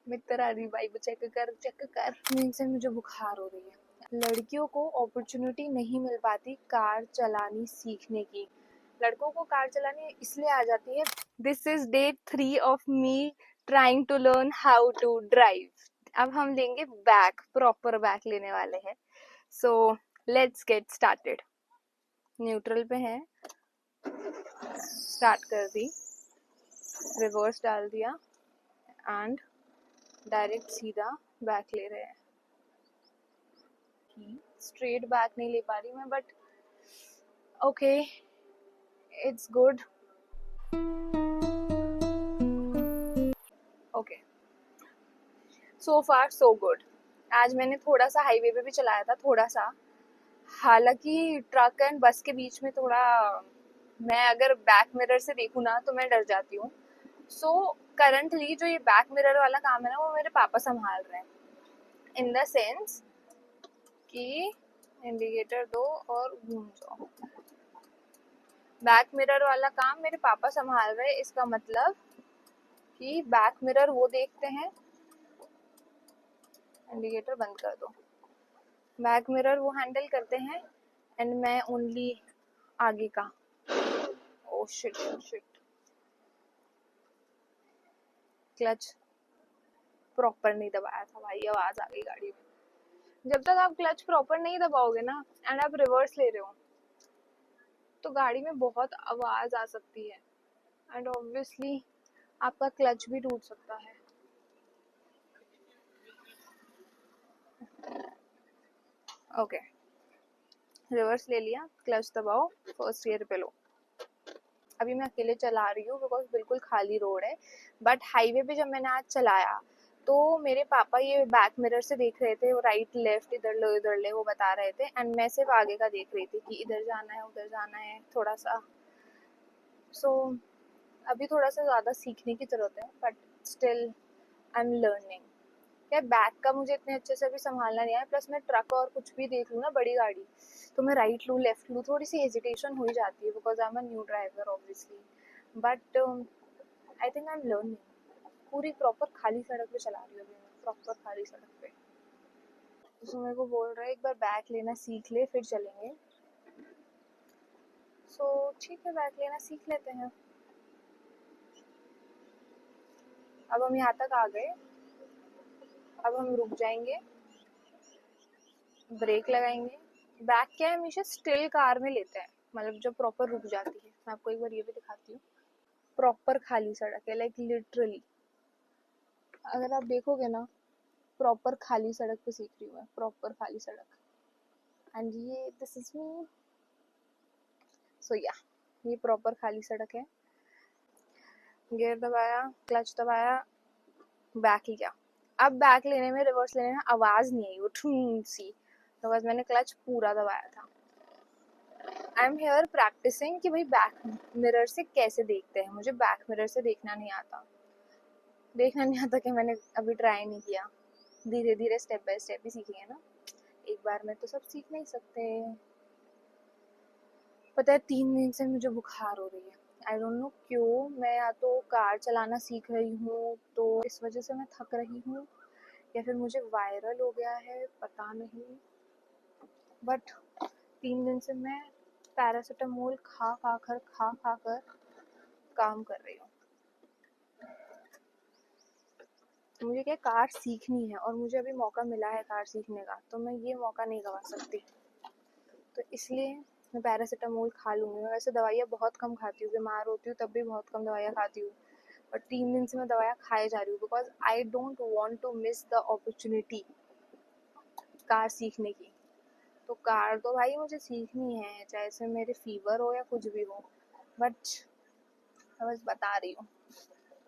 मित्र आ रही भाई, चेक कर चेक कर। नींद से मुझे बुखार हो रही है। लड़कियों को अपॉर्चुनिटी नहीं मिल पाती कार चलानी सीखने की। लड़कों को कार चलानी इसलिए आ जाती है। This is day 3 of me trying to learn how to drive. अब हम लेंगे बैक, प्रॉपर बैक लेने वाले हैं। So let's get started. Neutral पे है, स्टार्ट कर दी, रिवर्स डाल दिया एंड डायरेक्ट सीधा बैक ले रहे हैं। स्ट्रेट बैक नहीं ले पा रही मैं, but okay, it's good. Okay, so far so good. आज मैंने थोड़ा सा हाईवे पे भी चलाया था, थोड़ा सा। हालांकि ट्रक एंड बस के बीच में थोड़ा, मैं अगर बैक मिरर से देखूँ ना तो मैं डर जाती हूँ। सो करंटली जो ये बैक मिरर वाला काम है ना, वो मेरे पापा संभाल रहे हैं। इन द सेंस कि इंडिकेटर दो और घूम जाओ। बैक मिरर वाला काम मेरे पापा संभाल रहे हैं। इसका मतलब कि बैक मिरर वो देखते हैं, इंडिकेटर बंद कर दो, बैक मिरर वो हैंडल करते हैं एंड मैं ओनली आगे का। Oh shit shit, clutch proper नहीं दबाया था भाई, आवाज आ गई गाड़ी में। जब तक आप क्लच प्रॉपर नहीं दबाओगे ना एंड आप रिवर्स ले रहे हो तो गाड़ी में बहुत आवाज आ सकती है एंड ऑब्वियसली आपका क्लच भी टूट सकता है। ओके, रिवर्स ले लिया, क्लच दबाओ, फर्स्ट गियर पे लो। अभी मैं अकेले चला रही हूँ बिकॉज बिल्कुल खाली रोड है। बट हाईवे पे जब मैंने आज चलाया तो मेरे पापा ये बैक मिरर से देख रहे थे, वो राइट लेफ्ट इधर ले वो बता रहे थे एंड मैं सिर्फ आगे का देख रही थी कि इधर जाना है उधर जाना है थोड़ा सा। सो अभी थोड़ा सा ज़्यादा सीखने की ज़रूरत है, but still I am learning. क्या बैक का मुझे इतने अच्छे से अभी संभालना नहीं आया, प्लस मैं ट्रक और कुछ भी देख लूँ ना, बड़ी गाड़ी, तो मैं राइट लूँ लेफ्ट लूँ थोड़ी सी हेजिटेशन हो ही जाती है because I am a new driver obviously. But I think I am learning. पूरी प्रॉपर खाली सड़क पे चला रही हूँ अभी मैं, प्रॉपर खाली सड़क पे। तो मेरे को बोल रहा है एक बार बैक लेना सीख ले फिर चलेंगे। सो ठीक है, बैक लेना सीख लेते हैं। अब हम यहाँ तक आ गए, अब हम रुक जाएंगे, ब्रेक लगाएंगे। बैक क्या है, हमेशा स्टिल कार में लेते हैं, मतलब जब प्रॉपर रुक जाती है। मैं आपको एक बार ये भी दिखाती हूँ, प्रॉपर खाली सड़क है, लाइक लिटरली अगर आप देखोगे ना, प्रॉपर खाली सड़क पे सीख रही हूँ मैं, प्रॉपर खाली सड़क। एंड ये दिस इज मी। सो या, ये प्रॉपर खाली सड़क है। गियर दबाया, क्लच दबाया, बैक लिया। अब बैक लेने में, रिवर्स लेने में आवाज नहीं आई, वो ठूम सी, बिकॉज मैंने क्लच पूरा दबाया था। आई एम हेयर प्रैक्टिसिंग कि भाई बैक मिरर से कैसे देखते हैं। मुझे बैक मिरर से देखना नहीं आता, कि मैंने अभी ट्राई नहीं किया। धीरे धीरे स्टेप बाय स्टेप ही सीखेंगे ना, एक बार में तो सब सीख नहीं सकते। पता है 3 दिन से मुझे बुखार हो रही है, आई डोंट नो क्यों। मैं या तो कार चलाना सीख रही हूँ तो इस वजह से मैं थक रही हूँ, या फिर मुझे वायरल हो गया है, पता नहीं। बट 3 दिन से मैं पैरासीटामोल खा कर काम कर रही हूँ। मुझे क्या, कार सीखनी है और मुझे अभी मौका मिला है कार सीखने का, तो मैं ये मौका नहीं गवा सकती। तो इसलिए मैं पैरासीटामोल खा लूँगी। मैं वैसे दवाइयाँ बहुत कम खाती हूँ, बीमार होती हूँ तब भी बहुत कम दवाइयाँ खाती हूँ, और 3 दिन से मैं दवाइयाँ खाए जा रही हूँ because I don't want to miss the opportunity car सीखने की। तो कार तो भाई मुझे सीखनी है, चाहे से मेरे फीवर हो या कुछ भी हो। बट मैं बस बता रही हूँ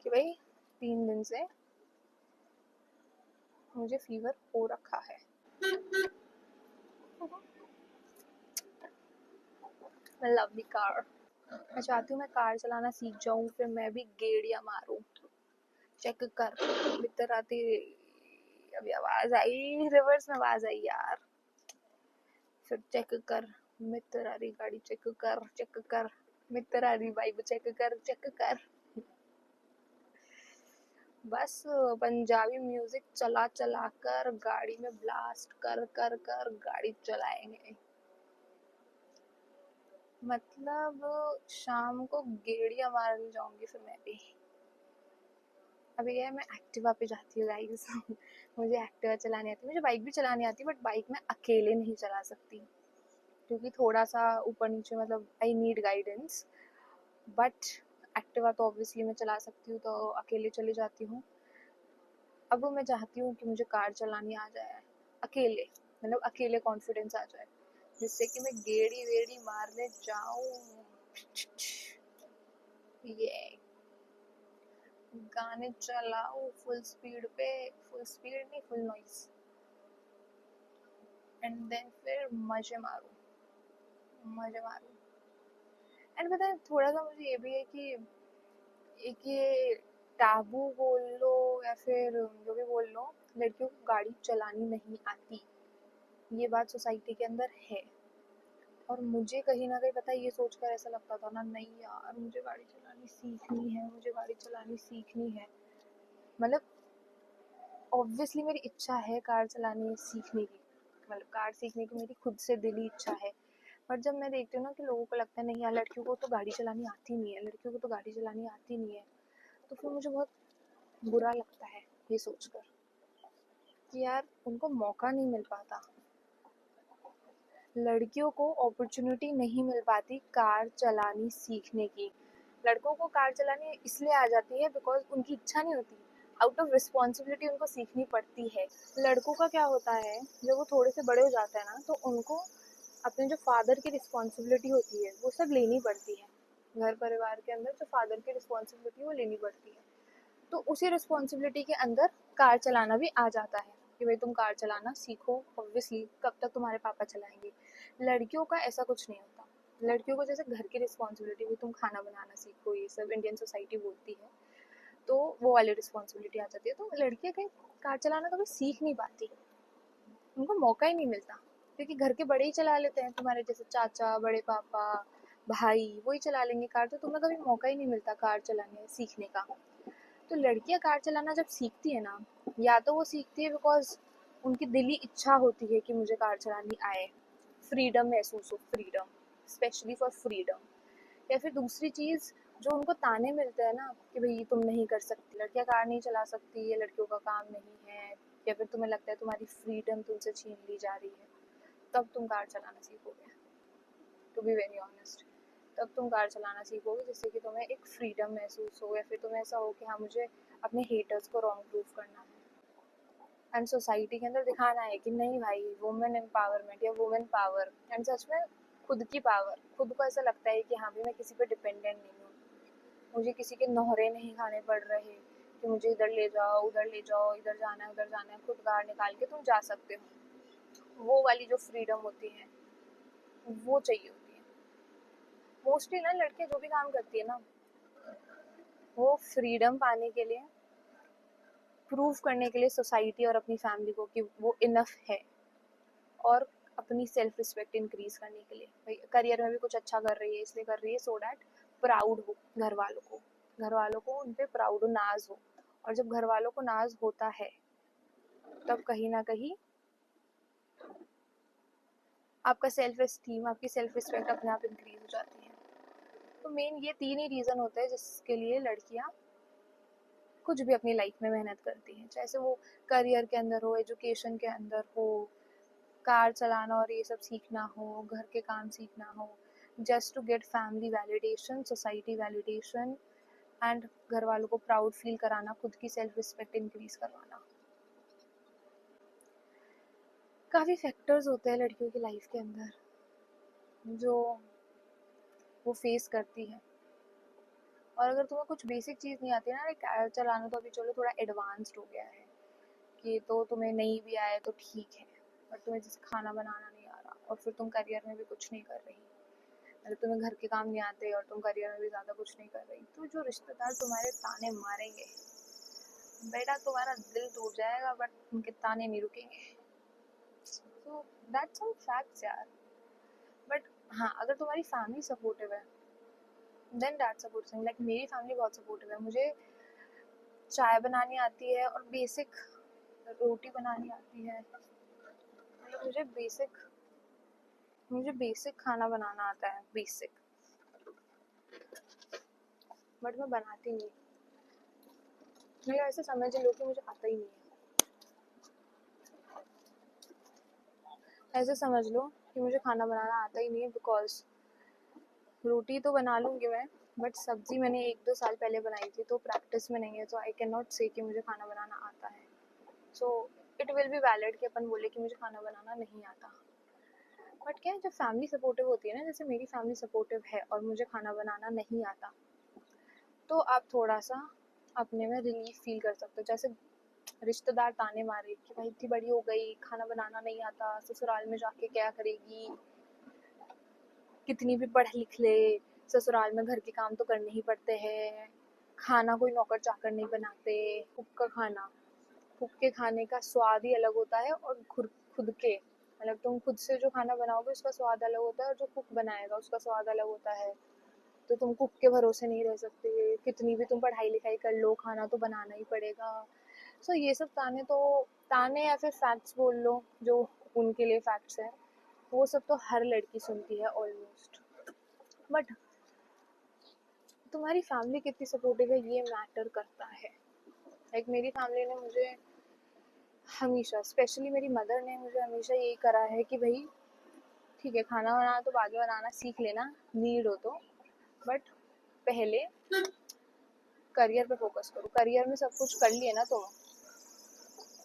कि भाई 3 दिन से मुझे फीवर हो रखा है। मैं लव द कार। मैं चाहती हूँ मैं कार चलाना सीख जाऊँ, फिर मैं भी गेड़िया मारूँ। चेक कर मित्र आती। अभी आवाज आई, रिवर्स में आवाज आई यार। फिर चेक कर मित्र आ रही गाड़ी, चेक कर मित्र आ रही बाइक, चेक कर। बस पंजाबी म्यूजिक चला चला कर गाड़ी में ब्लास्ट कर कर कर गाड़ी चलाएंगे। मतलब शाम को गेड़िया मारने जाऊंगी फिर मैं भी। अभी क्या है, मैं एक्टिवा पे जाती हूँ गाइस। मुझे एक्टिवा चलानी आती है, मुझे बाइक भी चलानी आती है, बट बाइक मैं अकेले नहीं चला सकती क्योंकि थोड़ा सा ऊपर नीचे, मतलब I need guidance. But Activa तो ऑब्वियसली मैं चला सकती हूँ, तो अकेले चली जाती हूँ। अब मैं चाहती हूँ कि मुझे कार चलानी आ जाए अकेले, मतलब अकेले कॉन्फिडेंस आ जाए, जिससे कि मैं गेड़ी वेड़ी मारने जाऊँ। ये गाने चलाओ फुल स्पीड पे, फुल स्पीड नहीं, फुल नॉइस, एंड देन फिर मजे मारूं, मजे मारूं। एंड पता है, थोड़ा सा मुझे ये भी है कि एक ये टाबू बोल लो या फिर जो भी बोल लो, लड़कियों को गाड़ी चलानी नहीं आती, ये बात सोसाइटी के अंदर है। और मुझे कहीं ना कहीं पता है, ये सोचकर ऐसा लगता था ना, नहीं यार मुझे गाड़ी चलानी सीखनी है, मुझे गाड़ी चलानी सीखनी है। मतलब ऑब्वियसली मेरी इच्छा है कार चलानी सीखने की, मतलब कार सीखने की मेरी खुद से दिली इच्छा है। पर जब मैं देखती हूँ ना कि लोगों को लगता है नहीं यार लड़कियों को तो गाड़ी चलानी आती नहीं है, लड़कियों को तो गाड़ी चलानी आती नहीं है, तो फिर मुझे बहुत बुरा लगता है ये सोचकर कि यार उनको मौका नहीं मिल पाता, लड़कियों को अपॉर्चुनिटी नहीं मिल पाती कार चलानी सीखने की। लड़कों को कार चलानी इसलिए आ जाती है बिकॉज उनकी इच्छा नहीं होती, आउट ऑफ रिस्पॉन्सिबिलिटी उनको सीखनी पड़ती है। लड़कों का क्या होता है, जब वो थोड़े से बड़े हो जाते हैं ना, तो उनको अपने जो फादर की रिस्पॉन्सिबिलिटी होती है वो सब लेनी पड़ती है। घर परिवार के अंदर जो फादर की रिस्पॉन्सिबिलिटी वो लेनी पड़ती है, तो उसी रिस्पॉन्सिबिलिटी के अंदर कार चलाना भी आ जाता है कि भाई तुम कार चलाना सीखो। ऑब्वियसली कब तक तुम्हारे पापा चलाएंगे। लड़कियों का ऐसा कुछ नहीं होता, लड़कियों को जैसे घर की रिस्पॉन्सिबिलिटी भी, तुम खाना बनाना सीखो, ये सब इंडियन सोसाइटी बोलती है, तो वो वाली रिस्पॉन्सिबिलिटी आ जाती है। तो लड़कियां कहीं कार चलाना कभी सीख नहीं पाती, उनको मौका ही नहीं मिलता, क्योंकि घर के बड़े ही चला लेते हैं, तुम्हारे जैसे चाचा, बड़े पापा, भाई, वही चला लेंगे कार, तो तुम्हें कभी मौका ही नहीं मिलता कार चलाने सीखने का। तो लड़कियां कार चलाना जब सीखती है ना, या तो वो सीखती है बिकॉज उनकी दिली इच्छा होती है कि मुझे कार चलानी आए, फ्रीडम महसूस हो, फ्रीडम, स्पेशली फॉर फ्रीडम। या फिर दूसरी चीज़, जो उनको ताने मिलते हैं ना कि भाई तुम नहीं कर सकती, लड़कियां कार नहीं चला सकती, ये लड़कियों का काम नहीं है, या फिर तुम्हें लगता है तुम्हारी फ्रीडम तुमसे छीन ली जा रही है, तब तुम कार चलाना सीखोगे। टू बी वेरी ऑनेस्ट, तब तुम कार चलाना सीखोगे जिससे कि तुम्हें एक फ्रीडम महसूस हो, या फिर तुम्हें ऐसा हो कि हाँ मुझे अपने हेटर्स को रॉन्ग प्रूफ करना है, एंड सोसाइटी के अंदर दिखाना है कि नहीं भाई वुमेन एम्पावरमेंट या वुमेन पावर, एंड सच में खुद की पावर, खुद को ऐसा लगता है कि हाँ भी मैं किसी पे डिपेंडेंट नहीं हूँ, मुझे किसी के नोहरे नहीं खाने पड़ रहे कि मुझे इधर ले जाओ उधर ले जाओ, इधर जाना है उधर जाना है, खुद कार निकाल के तुम जा सकते हो। वो वाली जो फ्रीडम होती है वो चाहिए होती है। मोस्टली ना लड़कियां जो भी काम करती है ना, वो फ्रीडम पाने के लिए, प्रूव करने के लिए सोसाइटी और अपनी फैमिली को कि वो इनफ है, और अपनी सेल्फ रिस्पेक्ट इंक्रीज करने के लिए, भाई करियर में भी कुछ अच्छा कर रही है इसलिए कर रही है, सो डैट प्राउड हो घर वालों को, घर वालों को उन पे प्राउड हो, नाज हो। और जब घर वालों को नाज होता है, तब कहीं ना कहीं आपका सेल्फ एस्टीम, आपकी सेल्फ रिस्पेक्ट अपने आप इंक्रीज हो जाती है। तो मेन ये तीन ही रीज़न होते हैं जिसके लिए लड़कियां कुछ भी अपनी लाइफ में मेहनत करती हैं, चाहे वो करियर के अंदर हो, एजुकेशन के अंदर हो, कार चलाना और ये सब सीखना हो, घर के काम सीखना हो, just to get family validation, society validation, and घर वालों को प्राउड फील कराना, खुद की सेल्फ रिस्पेक्ट इंक्रीज करवाना। काफ़ी फैक्टर्स होते हैं लड़कियों की लाइफ के अंदर जो वो फेस करती है। और अगर तुम्हें कुछ बेसिक चीज़ नहीं आती ना, कार चलाना तो अभी चलो थोड़ा एडवांस्ड हो गया है कि तो तुम्हें नहीं भी आए तो ठीक है, पर तुम्हें जैसे खाना बनाना नहीं आ रहा और फिर तुम करियर में भी कुछ नहीं कर रही, अगर तुम्हें घर के काम नहीं आते और तुम करियर में भी ज़्यादा कुछ नहीं कर रही, तो जो रिश्तेदार तुम्हारे ताने मारेंगे, बेटा तुम्हारा दिल टूट जाएगा, बट उनके ताने नहीं रुकेंगे। सो दैट्स सम फैक्ट्स यार। बट हाँ, अगर तुम्हारी फैमिली सपोर्टिव है, then that's a good thing. Like मेरी फैमिली बहुत सपोर्टिव है, मुझे चाय बनानी आती है और बेसिक रोटी बनानी आती है। मतलब मुझे बेसिक खाना बनाना आता है, बेसिक, बट मैं बनाती नहीं। मैं ऐसे समझ लो कि मुझे आता ही नहीं है, ऐसे समझ लो कि मुझे खाना बनाना आता ही नहीं है। बिकॉज रोटी तो बना लूँगी मैं, बट सब्जी मैंने 1-2 साल पहले बनाई थी, तो प्रैक्टिस में नहीं है, तो आई कैन नॉट से कि मुझे खाना बनाना आता है। So it will be valid कि अपन बोले कि मुझे खाना बनाना नहीं आता। बट क्या है, जब फैमिली सपोर्टिव होती है ना, जैसे मेरी फैमिली सपोर्टिव है और मुझे खाना बनाना नहीं आता, तो आप थोड़ा सा अपने में रिलीफ फील कर सकते हो। जैसे रिश्तेदार ताने मारे कि भाई इतनी बड़ी हो गई, खाना बनाना नहीं आता, ससुराल में जाके क्या करेगी, कितनी भी पढ़ लिख ले, ससुराल में घर के काम तो करने ही पड़ते हैं, खाना कोई नौकर चाकर नहीं बनाते, कुक का खाना, कुक के खाने का स्वाद ही अलग होता है। और खुद के मतलब तुम खुद से जो खाना बनाओगे उसका स्वाद अलग होता है, और जो कुक बनाएगा उसका स्वाद अलग होता है। तो तुम कुक के भरोसे नहीं रह सकते, कितनी भी तुम पढ़ाई लिखाई कर लो, खाना तो बनाना ही पड़ेगा। सो ये सब ताने या फिर फैक्ट्स बोल लो, जो उनके लिए फैक्ट्स है, वो सब तो हर लड़की सुनती है ऑलमोस्ट। बट तुम्हारी फैमिली कितनी सपोर्टिव है ये मैटर करता है। लाइक मेरी फैमिली ने मुझे हमेशा, स्पेशली मेरी मदर ने मुझे हमेशा यही करा है कि भाई ठीक है, खाना बनाना तो बाद में बनाना सीख लेना, नीड हो तो, बट पहले करियर पे फोकस करो। करियर में सब कुछ कर लिए ना तुम,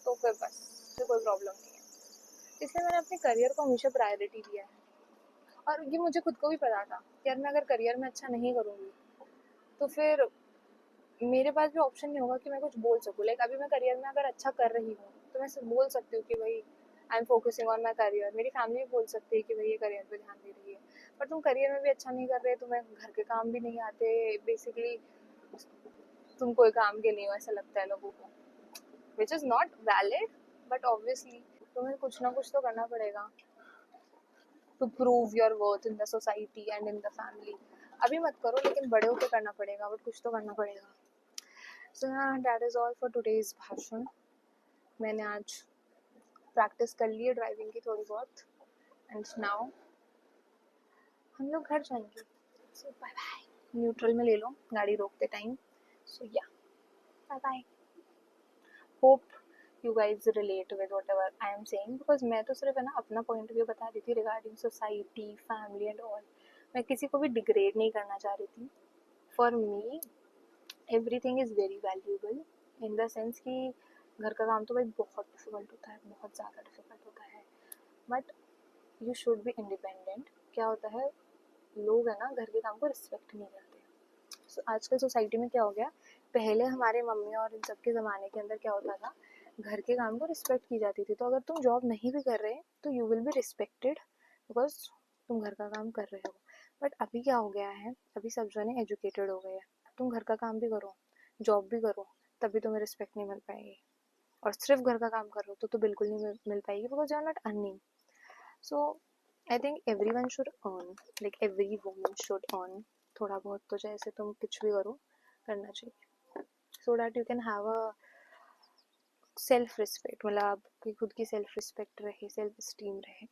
तो फिर बस फिर कोई प्रॉब्लम नहीं है। इसलिए मैंने अपने करियर को हमेशा प्रायोरिटी दिया है। और ये मुझे खुद को भी पता था कि यार मैं अगर करियर में अच्छा नहीं करूँगी तो फिर मेरे पास भी ऑप्शन नहीं होगा कि मैं कुछ बोल सकूँ। लाइक अभी मैं करियर में अगर अच्छा कर रही हूँ तो मैं सिर्फ बोल सकती हूँ कि भाई I am focusing on my career. मेरी फैमिली भी बोल सकती है कि भाई ये करियर पे ध्यान दे रही है। पर तुम करियर में भी अच्छा नहीं कर रहे, तुम्हें घर के काम भी नहीं आते, बेसिकली तुम कोई काम के नहीं हो ऐसा लगता है लोगों को, which is not valid. But obviously तुम्हें कुछ ना कुछ तो करना पड़ेगा to prove your worth in the society and in the family. अभी मत करो, लेकिन बड़े होकर करना पड़ेगा, बट कुछ तो करना पड़ेगा। So that is all for today's भाषण। मैंने आज प्रैक्टिस कर ली है ड्राइविंग की थोड़ी बहुत, एंड नाउ हम लोग घर जाएंगे। सो बाय बाय। न्यूट्रल में ले लो गाड़ी रोकते time. So yeah bye bye. Hope you guys relate with whatever I am saying, because मैं तो सिर्फ है ना अपना पॉइंट व्यू बता रही थी regarding society, family and all. मैं किसी को भी डिग्रेड नहीं करना चाह रही थी। For me everything is very valuable in the sense कि घर का काम तो भाई बहुत डिफिकल्ट होता है, बहुत ज़्यादा डिफिकल्ट होता है, but you should be independent. क्या होता है, लोग है ना घर के काम को रिस्पेक्ट नहीं करते। सो आजकल सोसाइटी में क्या हो गया, पहले हमारे मम्मी और इन सब के ज़माने के अंदर क्या होता था, घर के काम को रिस्पेक्ट की जाती थी। तो अगर तुम जॉब नहीं भी कर रहे तो you will be respected, because तुम घर का काम कर रहे हो। बट अभी क्या हो गया है, अभी सब जने एजुकेटेड हो गए हैं, तुम घर का काम भी करो, जॉब भी करो, तभी तुम्हें रिस्पेक्ट नहीं मिल पाएगी। और सिर्फ घर का काम करो तो बिल्कुल नहीं मिल पाएगी, because you are not earning. So I think every one should earn, like every woman should earn. थोड़ा बहुत तो जैसे तुम कुछ भी करो, करना चाहिए, so that you can have a self respect, मतलब आपकी खुद की सेल्फ रिस्पेक्ट रहे, सेल्फ स्टीम रहे।